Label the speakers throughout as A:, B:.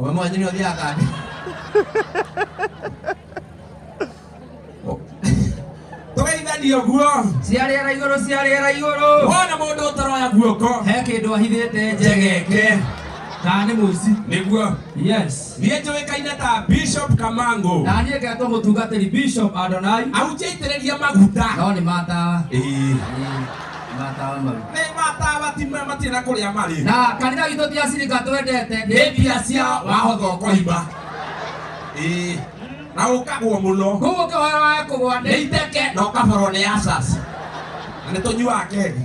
A: Umemwona nini othia kandi?
B: Tugeithanio guo.
A: Ciarĩra igũrũ.
B: Wona mũndũ ũtaroya guoko.
A: He kĩndũ ahithĩte njegeke. Kana nĩ mũici.
B: Nĩguo.
A: Yes.
B: Niĩ njũĩkaine ta Bishop Kamango.
A: Na niĩ ngetwo mũtungatĩri Bishop Adonai.
B: Ahunjia itĩrĩria maguta.
A: No nĩ matawa. Matawa maru.
B: Nĩ matawa matirĩ na kũrĩa marĩ.
A: Na kanitha witũ ti acirika twendete.
B: Nĩ mbia ciao wahotha ũkoimba. Na ũkagwo mũno.
A: Koguo kĩhoera wa kũgwa
B: nĩ iteke na ũkaborwo nĩ asas. Na nĩ tũnyuaga kegi.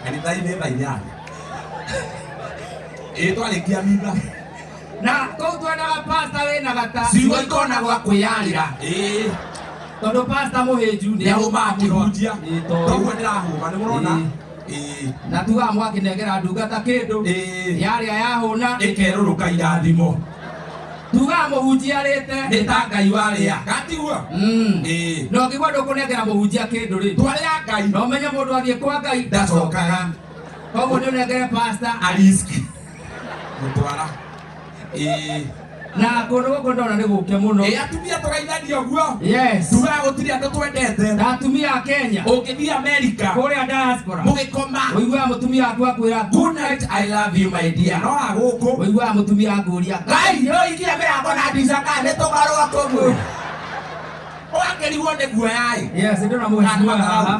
B: Kanitha-inĩ tha inyanya. Twarĩkia mitha.
A: Na kũu twendaga pasta wĩna gata.
B: Ciugo ikona gwa kwĩyarĩra.
A: Tondũ pasta mũhĩnju
B: nĩ ahũmaga kĩhunjia. Toguo ndĩrahũma nĩ mũrona.
A: Na tugaga mwakĩnengera ndungata kĩndũ. Yarĩa yahũna
B: ĩkerũrũka irathimo.
A: Tugaga mũhunjia arĩte
B: nĩ ta Ngai warĩa. Gatigua.
A: No ũngĩgua ndũkũnengera mũhunjia kĩndũ rĩ.
B: Twarĩa Ngai.
A: No ũmenye mũndũ athiĩ kwa Ngai
B: ndacokaga.
A: Koguo nĩ ũnengere pasta
B: ariski. Mutwara.
A: Na kũndũ gũkũ ndona nĩ gũke mũno.
B: Atumia tũgeithanio guo.
A: Yes.
B: Tugaga gũtirĩ andũ twendete.
A: Na atumia a Kenya.
B: Ũngĩthiĩ America.
A: Kũrĩa diaspora.
B: Mũgĩkoma.
A: Ũiguaga mũtumia waku akwĩra
B: good night I love you my dear. No agũkũ.
A: Ũiguaga mũtumia akũria
B: Ngai nĩ oikie mĩrango na ndirica kana nĩ tũgarũa kũguo. Ũgakĩrigwo nĩ guoya.
A: Yes, ndona mheshimiwa haha.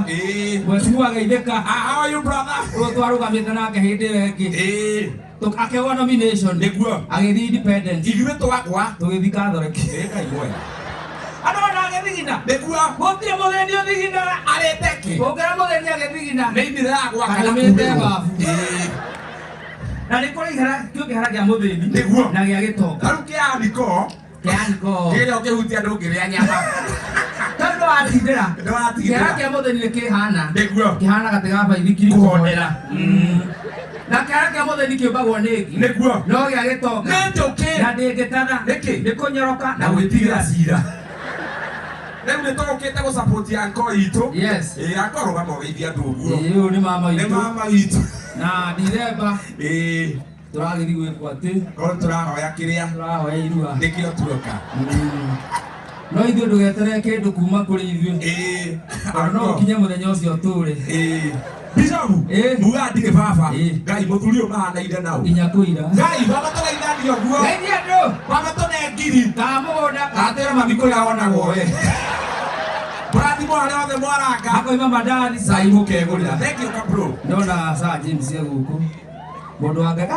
A: Mheshimiwa Geithĩka.
B: How are you brother?
A: Twarũgamĩte nake hĩndĩ ĩyo ĩngĩ. Akĩgwa nomination.
B: Nĩguo.
A: Agĩthiĩ independence.
B: Ithuĩ twakwa.
A: Tũgĩthiĩ Catholic.
B: Ngai muoya.
A: Andũ ona agĩthigina.
B: Nĩguo.
A: Gũtirĩ mũtheni ũthigina.
B: Arĩte kĩ?
A: Ũngĩra mũtheni agĩthigina.
B: Nĩ ithira gwaka na
A: kumĩte babu. Na nĩ kũrĩ kĩohera kĩa mũtheni.
B: Nĩguo.
A: Na gĩa gĩtonga.
B: Rĩu kĩaniko.
A: Kĩaniko.
B: Kĩrĩa ũkĩhutia ndũngĩrĩa nyama.
A: Tondũ watindĩra. Kĩohera kĩa mũtheni nĩ kĩhana.
B: Nĩguo.
A: Kĩhana gatĩ ga baithikiri kũhondera. Na kĩohera kĩa mũtheni kĩũmbagwo nĩngĩ.
B: Nĩguo.
A: No gĩa gĩtonga.
B: Nĩ njũkĩ.
A: Na ndĩngĩtatha.
B: Nĩkĩ?
A: Nĩ kũnyoroka
B: na gwĩtigĩra cira. Rĩu nĩ tũgũkĩte gũsupport anko itũ.
A: Yes.
B: Anko rũgama ũgeithia andũ ũguo.
A: Ũyũ nĩ mama itũ.
B: Nĩ mama itũ.
A: Na December. Tũragĩthiĩ gwĩkwo atĩ.
B: Korwo tũrahoya kĩrĩa.
A: Tũrahoya irua.
B: Nĩkĩo tuoka.
A: No ithuĩ ndũgeterere kĩndũ kuma kũrĩ ithuĩ. No ũkinye mũthenya ũcio tũre.
B: Bishop. Muga ndirĩ baba. Ngai mũthuri ũyũ mahanaine nao.
A: Nginya kũira.
B: Ngai baba tũgeithanio guo.
A: Geithia andũ.
B: Baba tũne ngiri.
A: Ta mũgũnda.
B: Gatĩra mathiko ya onagwo we. Mũrathimo harĩa othe mwaranga.
A: Akoima mandari.
B: Cai mũkegũrĩra. Thank you kabro.
A: Ndona Sir James gũkũ. Mũndũ wa Ngai.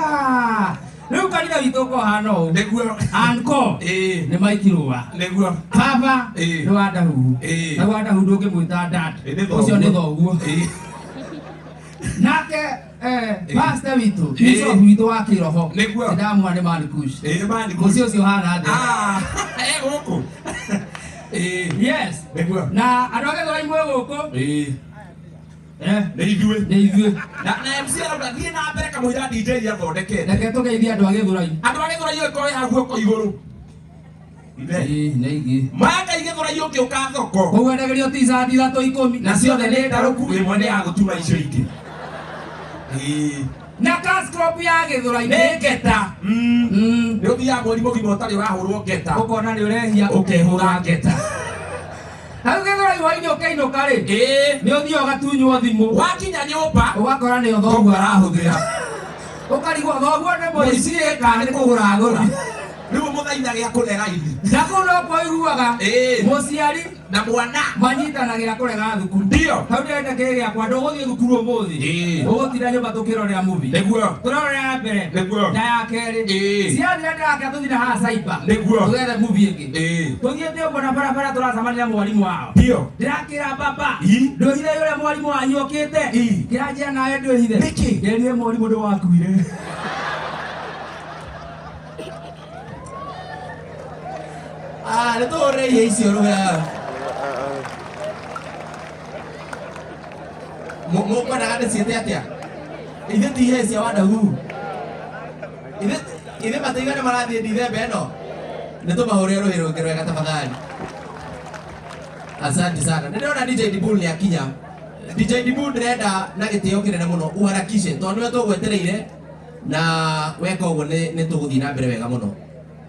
A: Rĩu kanitha witũ ũkũhana ũũ.
B: Nĩguo.
A: Anko. Nĩ maikirũa.
B: Nĩguo.
A: Baba. Nĩ wa ndahuhu. Na wa ndahuhu ndũngĩmwĩta dad. Ũcio nĩ thoguo. Nake pastor witũ. Bishop witũ wa kĩroho.
B: Nĩguo.
A: Ndamũha nĩ Marikush.
B: Nĩ Marikush.
A: Ũcio hana thĩ.
B: Gũkũ.
A: Yes.
B: Nĩguo.
A: Na andũ a Gĩthũrai mwĩ gũkũ.
B: Nĩ ithuĩ.
A: Nĩ ithuĩ.
B: Na MC arauga thiĩ na mbere kamũira DJ athondekete.
A: Reke tũgeithie andũ a Gĩthũrai.
B: Andũ a Gĩthũrai ũkoya guoko igũrũ.
A: Nĩ ingĩ.
B: Maka Gĩthũrai ũkĩũka thoko.
A: Koguo endagĩrio t-shirt 310
B: na ciothe nĩ ndarũku ĩmwe nĩ ya gũtuma icio ingĩ.
A: Na cash crop ya Gĩthũrai
B: nĩ ngeta. Nĩ ũthiaga mweri mũgima ũtarĩ wahũrwo ngeta.
A: Ũkona nĩ ũrehia
B: ũkehũra ngeta.
A: Hau Gĩthũrai hwainĩ ũkĩinũka rĩ. Nĩ ũthiaga ũgatunywo thimũ.
B: Wakinya nyũmba
A: ũgakora nĩo thoguo arahũthĩra. Ũkarigwo thoguo nĩ mũici kana nĩ kũgũra agũra.
B: Rĩu mũthaitha gĩa kũrega ithi.
A: Na kũu no kwa iguaga mũciari
B: na mwana
A: manyitanagĩra kũrega thukuru.
B: Ndio.
A: Hau ndĩrenda kĩrĩ gĩakwa ndũgũthiĩ thukuru ũmũthĩ. Ũgũtira nyũmba tũkĩrorera movie.
B: Nĩguo.
A: Tũrorera ya mbere.
B: Nĩguo.
A: Na ya kerĩ. Ciathira ndĩrake tũthiĩ na haha cyber.
B: Nĩguo.
A: Tũgethe movie ĩngĩ. Tũthiĩte ũguo na barabara tũracemania na mwarimũ wao.
B: Ndio.
A: Ndĩrakĩra baba. Ndũhithe ũrĩa mwarimũ wanyu okĩte. Kĩranjĩra nawe ndũhithe.
B: Nĩkĩ?
A: Ngerire mwarimũ ndũgakuire. Nĩ tũũrĩire icio rũya. Mũkwendaga ndĩciĩte atĩa? Ithuĩ ti ihĩĩ cia wadahu. Ithuĩ mataigana marathiĩ December ĩno. Nĩ tũmahũrĩre rũhĩ rũngĩ rwega tafadhali. Asante sana. Nĩndĩrona DJ Dibul nĩ akinya. DJ Dibul ndĩrenda na gĩtĩo kĩnene mũno uharakishe tondũ nĩwe tũgwetereire
B: na weka uguo ni tuguthii na mbere wega muno.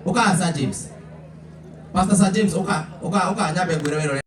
B: Uka Sir James. Pastor Sir James uka nyambe ngwire wero